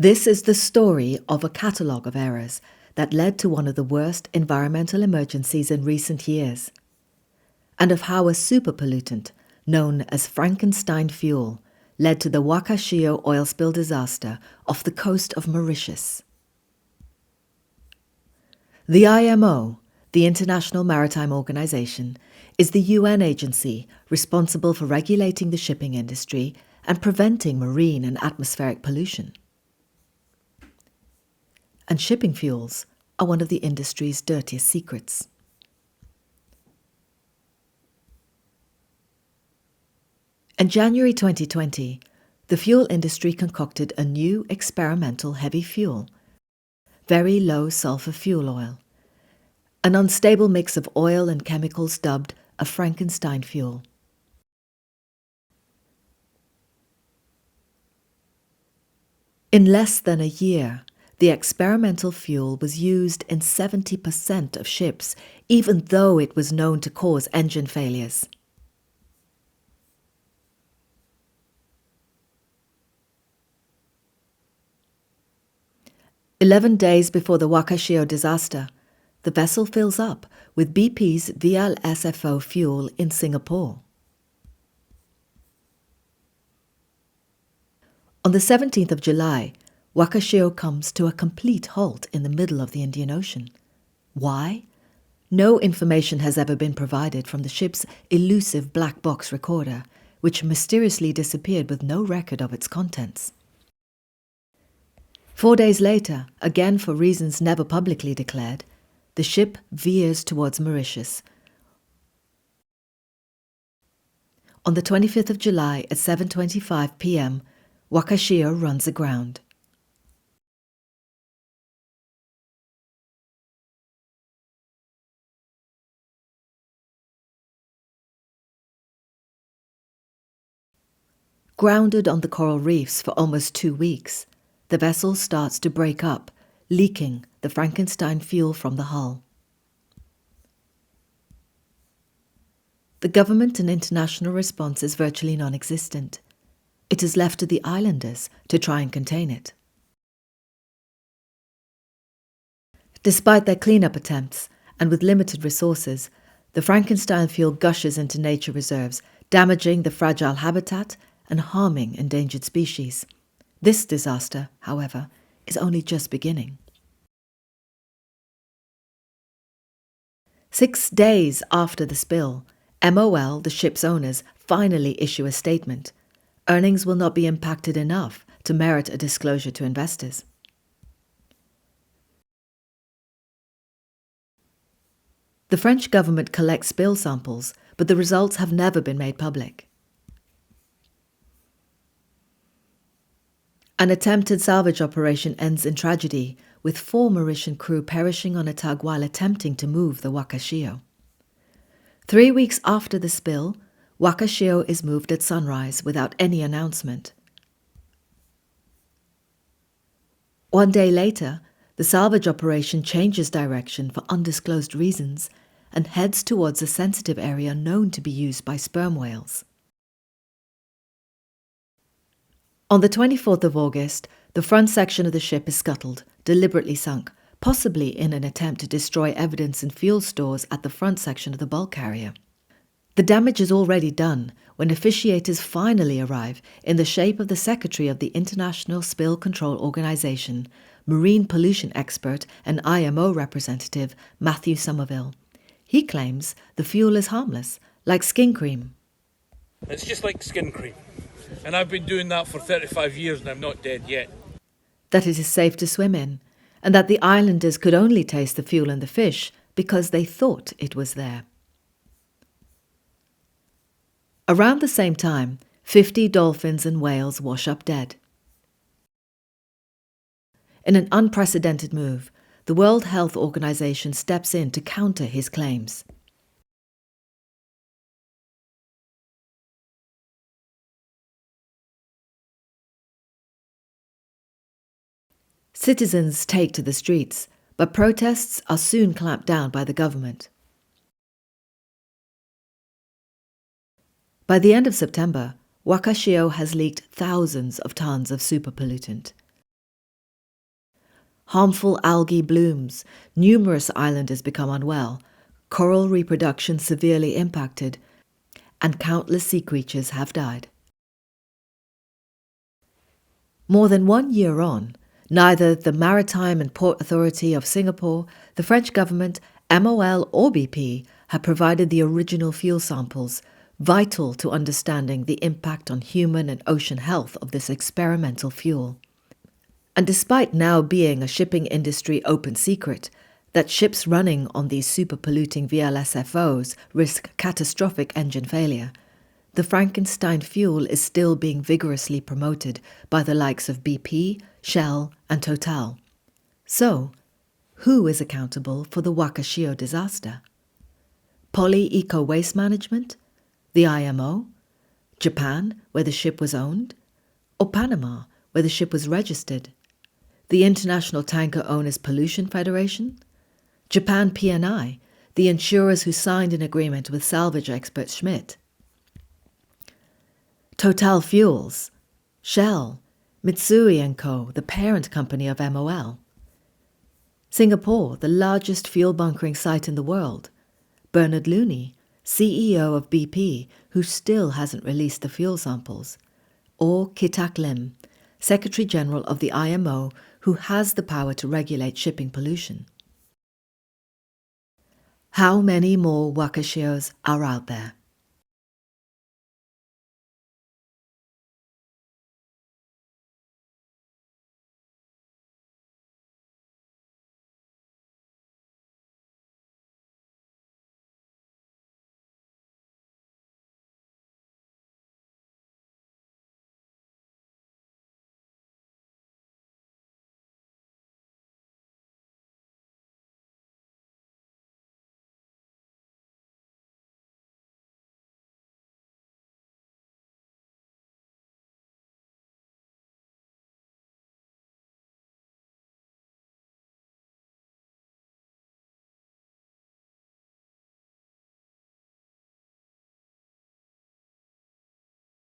This is the story of a catalogue of errors that led to one of the worst environmental emergencies in recent years, and of how a superpollutant known as Frankenstein fuel led to the Wakashio oil spill disaster off the coast of Mauritius. The IMO, the International Maritime Organization, is the UN agency responsible for regulating the shipping industry and preventing marine and atmospheric pollution. And shipping fuels are one of the industry's dirtiest secrets. In January 2020, the fuel industry concocted a new experimental heavy fuel, very low sulfur fuel oil, an unstable mix of oil and chemicals dubbed a Frankenstein fuel. In less than a year, the experimental fuel was used in 70% of ships, even though it was known to cause engine failures. "11 days before the Wakashio disaster, the vessel fills up with BP's VLSFO fuel in Singapore. On the 17th of July, Wakashio comes to a complete halt in the middle of the Indian Ocean. Why? No information has ever been provided from the ship's elusive black box recorder, which mysteriously disappeared with no record of its contents. 4 days later, again for reasons never publicly declared, the ship veers towards Mauritius. On the 25th of July at 7:25 p.m., Wakashio runs aground. Grounded on the coral reefs for almost 2 weeks, the vessel starts to break up, leaking the Frankenstein fuel from the hull. The government and international response is virtually non-existent. It is left to the islanders to try and contain it. Despite their cleanup attempts, and with limited resources, the Frankenstein fuel gushes into nature reserves, damaging the fragile habitat and harming endangered species. This disaster, however, is only just beginning. 6 days after the spill, MOL, the ship's owners, finally issue a statement. Earnings will not be impacted enough to merit a disclosure to investors. The French government collects spill samples, but the results have never been made public. An attempted salvage operation ends in tragedy, with 4 Mauritian crew perishing on a tug while attempting to move the Wakashio. 3 weeks after the spill, Wakashio is moved at sunrise without any announcement. 1 day later, the salvage operation changes direction for undisclosed reasons and heads towards a sensitive area known to be used by sperm whales. On the 24th of August, the front section of the ship is scuttled, deliberately sunk, possibly in an attempt to destroy evidence and fuel stores at the front section of the bulk carrier. The damage is already done when officiators finally arrive in the shape of the Secretary of the International Spill Control Organization, marine pollution expert and IMO representative Matthew Somerville. He claims the fuel is harmless, like skin cream. "It's just like skin cream. And I've been doing that for 35 years and I'm not dead yet." That it is safe to swim in, and that the islanders could only taste the fuel in the fish because they thought it was there. Around the same time, 50 dolphins and whales wash up dead. In an unprecedented move, the World Health Organization steps in to counter his claims. Citizens take to the streets, but protests are soon clamped down by the government. By the end of September, Wakashio has leaked thousands of tons of superpollutant. Harmful algae blooms, numerous islanders become unwell, coral reproduction severely impacted, and countless sea creatures have died. More than 1 year on, neither the Maritime and Port Authority of Singapore, the French government, MOL or BP have provided the original fuel samples, vital to understanding the impact on human and ocean health of this experimental fuel. And despite now being a shipping industry open secret that ships running on these super-polluting VLSFOs risk catastrophic engine failure, the Frankenstein fuel is still being vigorously promoted by the likes of BP, Shell, and Total. So, who is accountable for the Wakashio disaster? Poly Eco Waste Management? The IMO? Japan, where the ship was owned? Or Panama, where the ship was registered? The International Tanker Owners Pollution Federation? Japan P&I, the insurers who signed an agreement with salvage expert Schmidt? Total Fuels, Shell, Mitsui & Co., the parent company of MOL. Singapore, the largest fuel bunkering site in the world. Bernard Looney, CEO of BP, who still hasn't released the fuel samples. Or Kitak Lim, Secretary General of the IMO, who has the power to regulate shipping pollution. How many more Wakashios are out there?